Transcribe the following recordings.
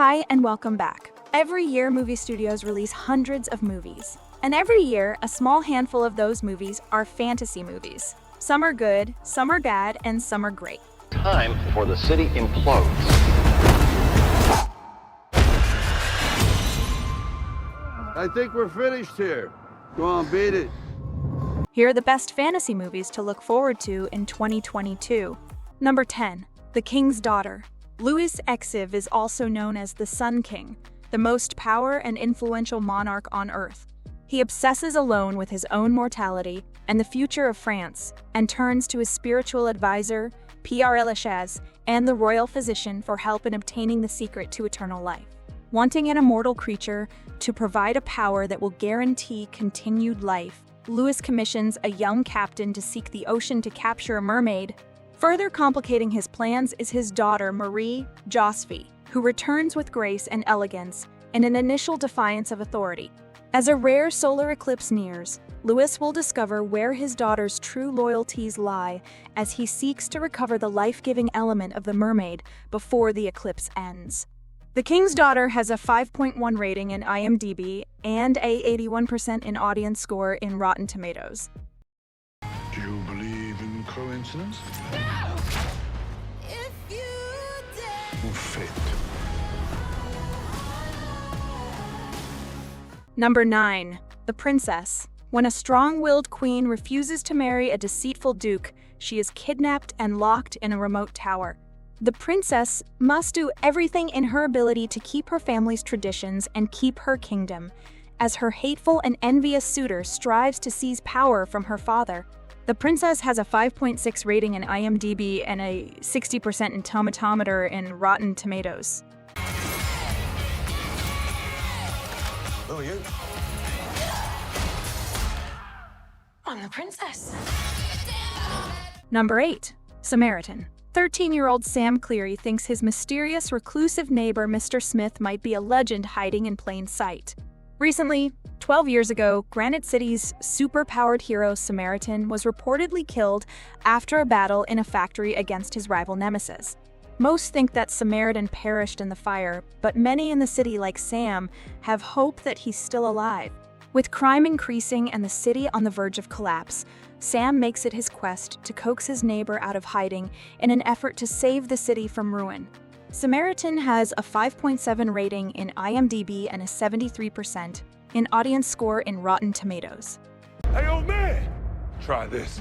Hi and welcome back. Every year, movie studios release hundreds of movies. And every year, a small handful of those movies are fantasy movies. Some are good, some are bad, and some are great. Time before the city implodes. I think we're finished here. Go on, beat it. Here are the best fantasy movies to look forward to in 2022. Number 10. The King's Daughter. Louis Exive is also known as the Sun King, the most power and influential monarch on Earth. He obsesses alone with his own mortality and the future of France, and turns to his spiritual advisor, Père Lachaise, and the royal physician for help in obtaining the secret to eternal life. Wanting an immortal creature to provide a power that will guarantee continued life, Louis commissions a young captain to seek the ocean to capture a mermaid. Further complicating his plans is his daughter, Marie Joseph, who returns with grace and elegance in an initial defiance of authority. As a rare solar eclipse nears, Louis will discover where his daughter's true loyalties lie as he seeks to recover the life-giving element of the mermaid before the eclipse ends. The King's Daughter has a 5.1 rating in IMDb and a 81% in audience score in Rotten Tomatoes. Do you believe in coincidence? No! If you dare. Or fate? Number 9. The Princess. When a strong-willed queen refuses to marry a deceitful duke, she is kidnapped and locked in a remote tower. The princess must do everything in her ability to keep her family's traditions and keep her kingdom, as her hateful and envious suitor strives to seize power from her father. The Princess has a 5.6 rating in IMDb and a 60% in Tomatometer in Rotten Tomatoes. Who are you? I'm the princess. Number 8. Samaritan. 13-year-old Sam Cleary thinks his mysterious, reclusive neighbor, Mr. Smith, might be a legend hiding in plain sight. Recently, 12 years ago, Granite City's super-powered hero Samaritan was reportedly killed after a battle in a factory against his rival Nemesis. Most think that Samaritan perished in the fire, but many in the city, like Sam, have hope that he's still alive. With crime increasing and the city on the verge of collapse, Sam makes it his quest to coax his neighbor out of hiding in an effort to save the city from ruin. Samaritan has a 5.7 rating in IMDb and a 73% in audience score in Rotten Tomatoes. Hey, old man! Try this.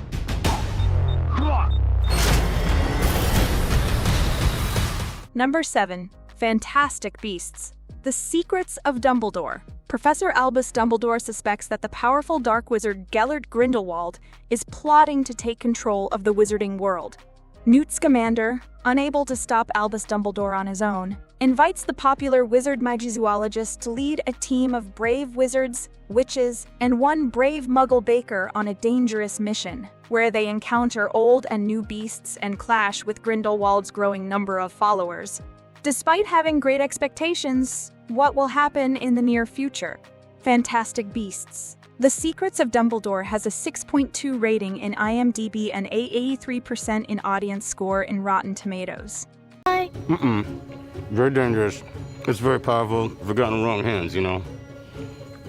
Number 7. Fantastic Beasts. The Secrets of Dumbledore. Professor Albus Dumbledore suspects that the powerful dark wizard Gellert Grindelwald is plotting to take control of the wizarding world. Newt Scamander, unable to stop Albus Dumbledore on his own, invites the popular wizard magizoologist to lead a team of brave wizards, witches, and one brave muggle baker on a dangerous mission, where they encounter old and new beasts and clash with Grindelwald's growing number of followers. Despite having great expectations, what will happen in the near future? Fantastic Beasts. The Secrets of Dumbledore has a 6.2 rating in IMDb and a 83% in audience score in Rotten Tomatoes. Very dangerous. It's very powerful. If it got in the wrong hands,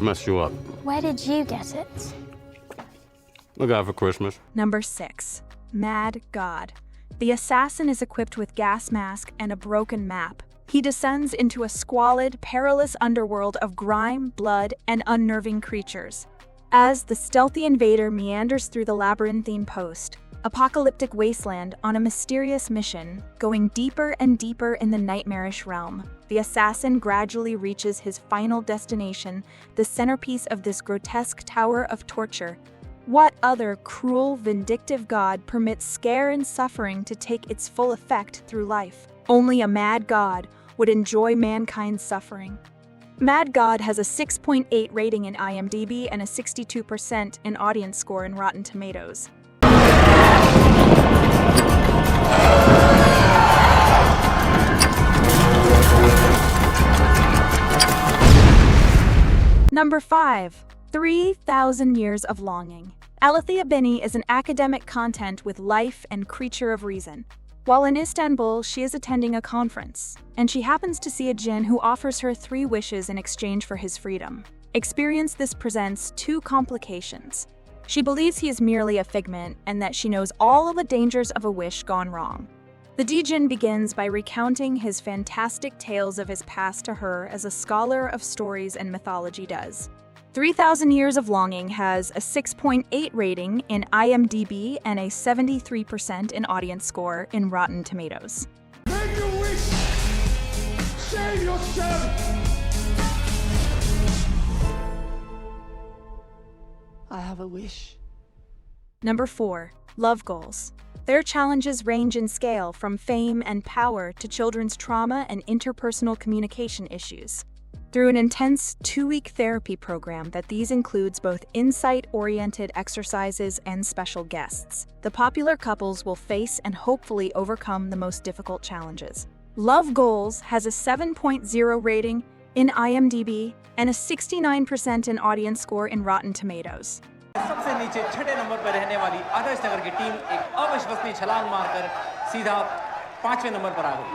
mess you up. Where did you get it? Look out for Christmas. Number 6. Mad God. The assassin is equipped with gas mask and a broken map. He descends into a squalid, perilous underworld of grime, blood, and unnerving creatures. As the stealthy invader meanders through the labyrinthine post-apocalyptic wasteland on a mysterious mission, going deeper and deeper in the nightmarish realm, the assassin gradually reaches his final destination, the centerpiece of this grotesque tower of torture. What other cruel, vindictive god permits scare and suffering to take its full effect through life? Only a mad god would enjoy mankind's suffering. Mad God has a 6.8 rating in IMDb and a 62% in audience score in Rotten Tomatoes. Number 5. 3,000 Years of Longing. Alethea Binney is an academic content with life and creature of reason. While in Istanbul, she is attending a conference, and she happens to see a jinn who offers her 3 wishes in exchange for his freedom. Experience this presents 2 complications. She believes he is merely a figment and that she knows all of the dangers of a wish gone wrong. The Djinn begins by recounting his fantastic tales of his past to her as a scholar of stories and mythology does. 3,000 Years of Longing has a 6.8 rating in IMDb and a 73% in audience score in Rotten Tomatoes. Make a wish! Save yourself! I have a wish. Number 4. Love Goals. Their challenges range in scale from fame and power to children's trauma and interpersonal communication issues. Through an intense 2-week therapy program that these includes both insight-oriented exercises and special guests, the popular couples will face and hopefully overcome the most difficult challenges. Love Goals has a 7.0 rating in IMDb and a 69% in audience score in Rotten Tomatoes. सबसे नीचे छठे number पर रहने वाली आदर्श नगर की team एक अविश्वसनीय छलांग मारकर सीधा 5वें नंबर पर आ गई।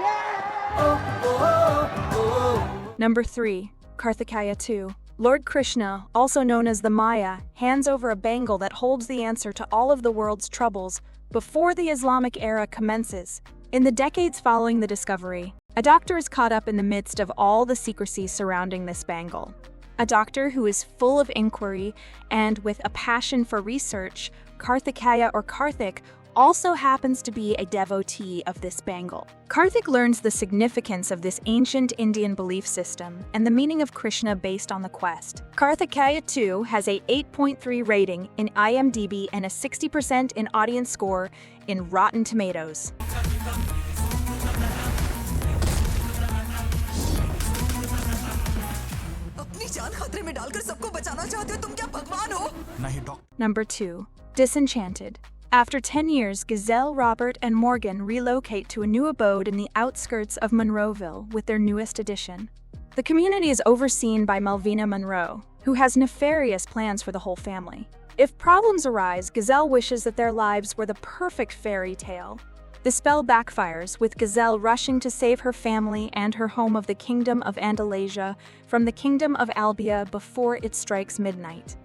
Number 3. Karthikeya 2. Lord Krishna, also known as the Maya, hands over a bangle that holds the answer to all of the world's troubles before the Islamic era commences. In the decades following the discovery, a doctor is caught up in the midst of all the secrecy surrounding this bangle. A doctor who is full of inquiry and with a passion for research, Karthikeya or Karthik also happens to be a devotee of this bangle. Karthik learns the significance of this ancient Indian belief system and the meaning of Krishna based on the quest. Karthikeya 2 has a 8.3 rating in IMDb and a 60% in audience score in Rotten Tomatoes. Number 2. Disenchanted. After 10 years, Gazelle, Robert, and Morgan relocate to a new abode in the outskirts of Monroeville with their newest addition. The community is overseen by Malvina Monroe, who has nefarious plans for the whole family. If problems arise, Gazelle wishes that their lives were the perfect fairy tale. The spell backfires, with Gazelle rushing to save her family and her home of the Kingdom of Andalasia from the Kingdom of Albia before it strikes midnight.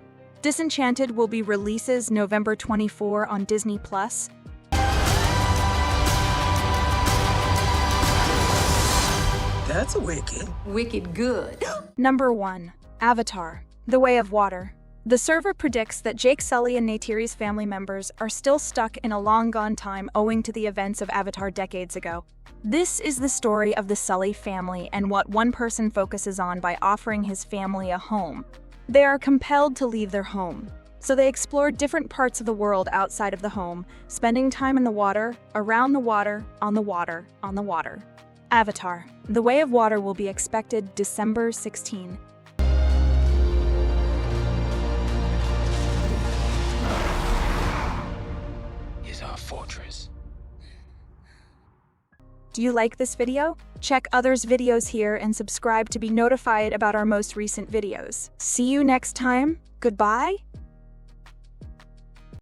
Disenchanted will be releases November 24 on Disney+. That's wicked. Wicked good. Number 1. Avatar: The Way of Water. The server predicts that Jake Sully and Neytiri's family members are still stuck in a long-gone time owing to the events of Avatar decades ago. This is the story of the Sully family and what one person focuses on by offering his family a home. They are compelled to leave their home, so they explore different parts of the world outside of the home, spending time in the water, around the water, on the water, on the water. Avatar: The Way of Water will be expected December 16. Is our fortress. Do you like this video? Check others' videos here and subscribe to be notified about our most recent videos. See you next time. Goodbye.